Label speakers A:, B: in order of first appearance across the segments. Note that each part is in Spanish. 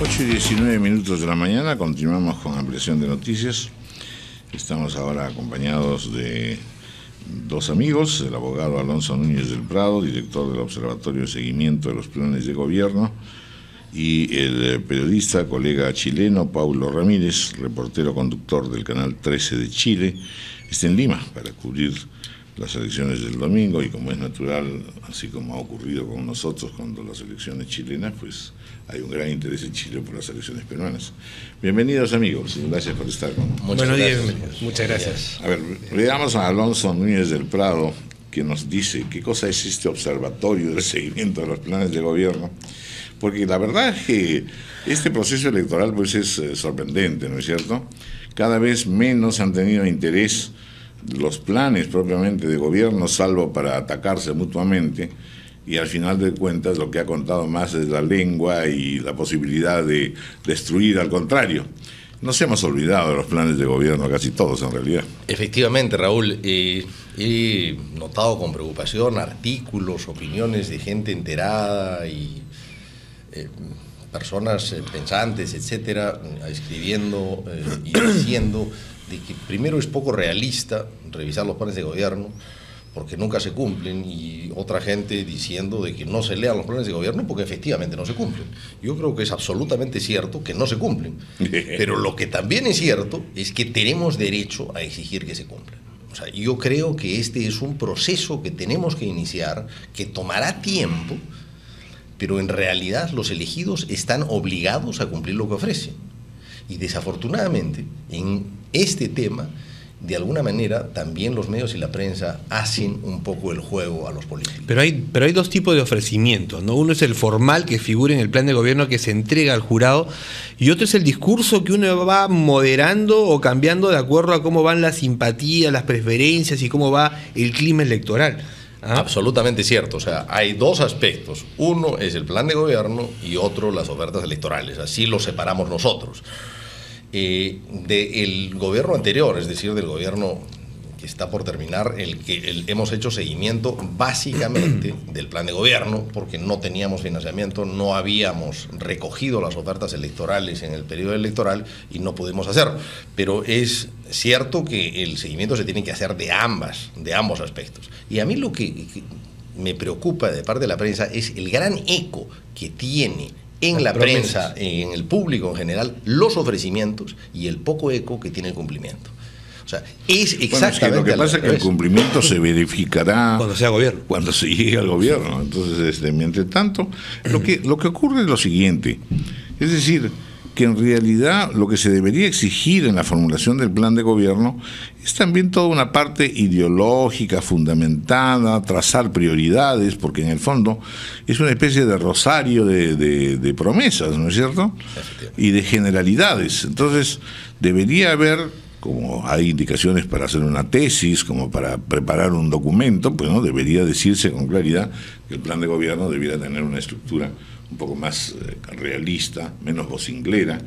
A: 8:19 de la mañana, continuamos con ampliación de noticias. Estamos ahora acompañados de dos amigos, el abogado Alonso Núñez del Prado, director del Observatorio de Seguimiento de los Planes de Gobierno, y el periodista, colega chileno, Paulo Ramírez, reportero conductor del Canal 13 de Chile. Está en Lima para cubrir las elecciones del domingo, y como es natural, así como ha ocurrido con nosotros cuando las elecciones chilenas, pues hay un gran interés en Chile por las elecciones peruanas. Bienvenidos, amigos, y gracias por estar con nosotros.
B: Buenos días, bienvenidos. Muchas gracias.
A: A ver, le damos a Alonso Núñez del Prado, que nos dice qué cosa es este observatorio del seguimiento de los planes de gobierno, porque la verdad es que este proceso electoral pues es sorprendente, ¿no es cierto? Cada vez menos han tenido interés los planes propiamente de gobierno, salvo para atacarse mutuamente, y al final de cuentas lo que ha contado más es la lengua y la posibilidad de destruir al contrario. Nos hemos olvidado de los planes de gobierno, casi todos en realidad.
B: Efectivamente, Raúl, he notado con preocupación artículos, opiniones de gente enterada y personas pensantes, etcétera, escribiendo y diciendo de que primero es poco realista revisar los planes de gobierno porque nunca se cumplen, y otra gente diciendo de que no se lean los planes de gobierno porque efectivamente no se cumplen. Yo creo que es absolutamente cierto que no se cumplen, pero lo que también es cierto es que tenemos derecho a exigir que se cumplan. O sea, yo creo que este es un proceso que tenemos que iniciar, que tomará tiempo, pero en realidad los elegidos están obligados a cumplir lo que ofrecen. Y desafortunadamente, en este tema, de alguna manera, también los medios y la prensa hacen un poco el juego a los políticos.
C: Pero hay dos tipos de ofrecimientos, ¿no? Uno es el formal, que figura en el plan de gobierno, que se entrega al jurado, y otro es el discurso que uno va moderando o cambiando de acuerdo a cómo van las simpatías, las preferencias y cómo va el clima electoral. ¿Ah?
B: Absolutamente cierto. O sea, hay dos aspectos. Uno es el plan de gobierno y otro las ofertas electorales. Así lo separamos nosotros. Del gobierno anterior, es decir, del gobierno que está por terminar, hemos hecho seguimiento básicamente del plan de gobierno, porque no teníamos financiamiento, no habíamos recogido las ofertas electorales en el periodo electoral y no pudimos hacerlo. Pero es cierto que el seguimiento se tiene que hacer de ambos aspectos. Y a mí lo que me preocupa de parte de la prensa es el gran eco que tiene en la prensa, en el público en general, los ofrecimientos, y el poco eco que tiene el cumplimiento. O sea, es exactamente
A: lo que pasa es que el cumplimiento se verificará
C: cuando sea gobierno,
A: cuando se llegue al gobierno. Entonces, mientras tanto, lo que ocurre es lo siguiente, es decir, que en realidad lo que se debería exigir en la formulación del plan de gobierno es también toda una parte ideológica, fundamentada, trazar prioridades, porque en el fondo es una especie de rosario de promesas, ¿no es cierto? Y de generalidades. Entonces, debería haber, como hay indicaciones para hacer una tesis, como para preparar un documento, pues no debería decirse con claridad que el plan de gobierno debiera tener una estructura un poco más realista, menos vocinglera,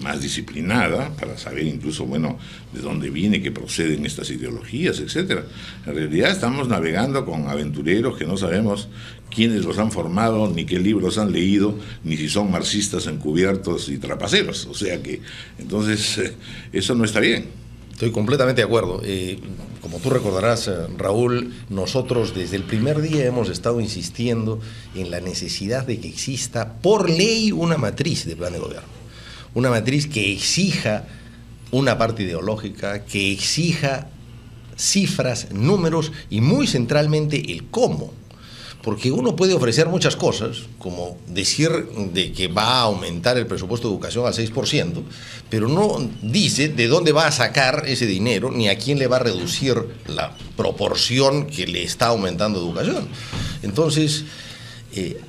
A: más disciplinada, para saber incluso, bueno, de dónde viene, que proceden estas ideologías, etcétera. En realidad estamos navegando con aventureros que no sabemos quiénes los han formado, ni qué libros han leído, ni si son marxistas encubiertos y trapaceros. O sea que, entonces, eso no está bien.
B: Estoy completamente de acuerdo. Como tú recordarás, Raúl, nosotros desde el primer día hemos estado insistiendo en la necesidad de que exista por ley una matriz de plan de gobierno. Una matriz que exija una parte ideológica, que exija cifras, números y muy centralmente el cómo. Porque uno puede ofrecer muchas cosas, como decir de que va a aumentar el presupuesto de educación al 6%, pero no dice de dónde va a sacar ese dinero, ni a quién le va a reducir la proporción que le está aumentando educación. Entonces,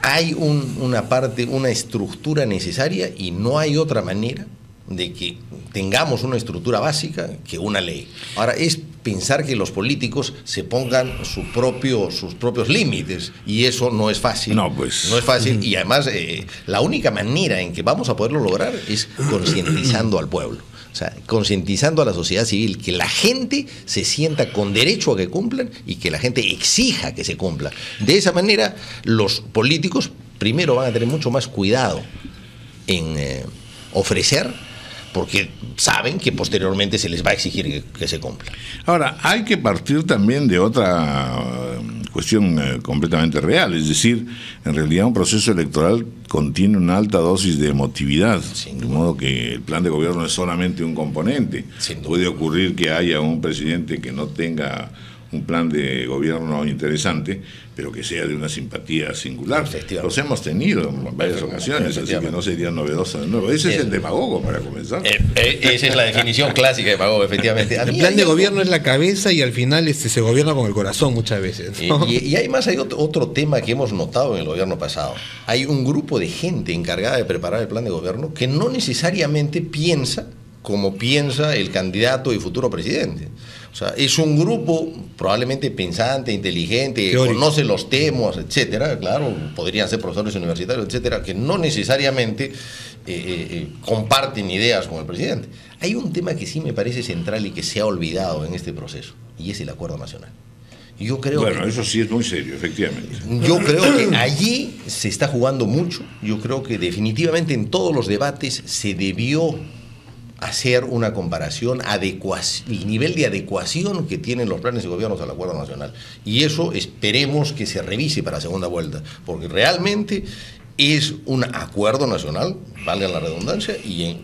B: hay una estructura necesaria, y no hay otra manera de que tengamos una estructura básica que una ley. Ahora, es pensar que los políticos se pongan sus propios límites, y eso no es fácil.
A: No, pues.
B: No es fácil, y además la única manera en que vamos a poderlo lograr es concientizando al pueblo. O sea, concientizando a la sociedad civil, que la gente se sienta con derecho a que cumplan y que la gente exija que se cumpla. De esa manera, los políticos primero van a tener mucho más cuidado en ofrecer, porque saben que posteriormente se les va a exigir que se cumpla.
A: Ahora, hay que partir también de otra cuestión completamente real, es decir, en realidad un proceso electoral contiene una alta dosis de emotividad, de modo que el plan de gobierno es solamente un componente. Puede ocurrir que haya un presidente que no tenga un plan de gobierno interesante, pero que sea de una simpatía singular. Los hemos tenido en varias ocasiones, así que no sería novedoso de nuevo. Ese es el demagogo, para comenzar.
B: Esa es la definición clásica de demagogo, efectivamente.
C: El plan de gobierno es la cabeza y al final se gobierna con el corazón muchas veces, ¿no?
B: Y además hay otro tema que hemos notado en el gobierno pasado. Hay un grupo de gente encargada de preparar el plan de gobierno que no necesariamente piensa como piensa el candidato y futuro presidente. O sea, es un grupo probablemente pensante, inteligente, que conoce los temas, etcétera, claro, podrían ser profesores universitarios, etcétera, que no necesariamente comparten ideas con el presidente. Hay un tema que sí me parece central y que se ha olvidado en este proceso, y es el acuerdo nacional. Yo creo
A: eso sí es muy serio, efectivamente.
B: Yo creo que allí se está jugando mucho. Yo creo que definitivamente en todos los debates se debió hacer una comparación, el nivel de adecuación que tienen los planes de gobierno al acuerdo nacional. Y eso esperemos que se revise para segunda vuelta, porque realmente es un acuerdo nacional, valga la redundancia, y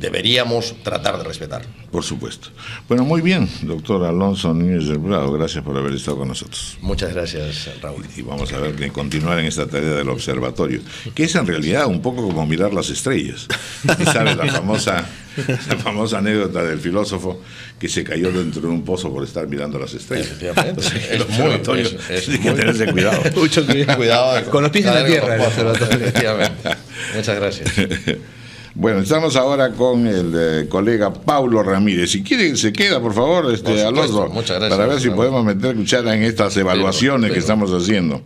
B: deberíamos tratar de respetarlo.
A: Por supuesto. Bueno, muy bien, doctor Alonso Núñez del Prado, gracias por haber estado con nosotros.
B: Muchas gracias, Raúl.
A: Y vamos a ver que continuar en esta tarea del observatorio, que es en realidad un poco como mirar las estrellas. Y sabe la famosa anécdota del filósofo que se cayó dentro de un pozo por estar mirando las estrellas.
B: Efectivamente.
A: El observatorio hay que tenerse cuidado.
C: Mucho cuidado. Con los pies en la tierra.
B: Efectivamente. Muchas gracias.
A: Bueno, estamos ahora con el colega Paulo Ramírez. Si quiere, se queda, por favor, Alonso,
B: muchas gracias,
A: para ver si podemos meter cuchara en estas evaluaciones que estamos haciendo.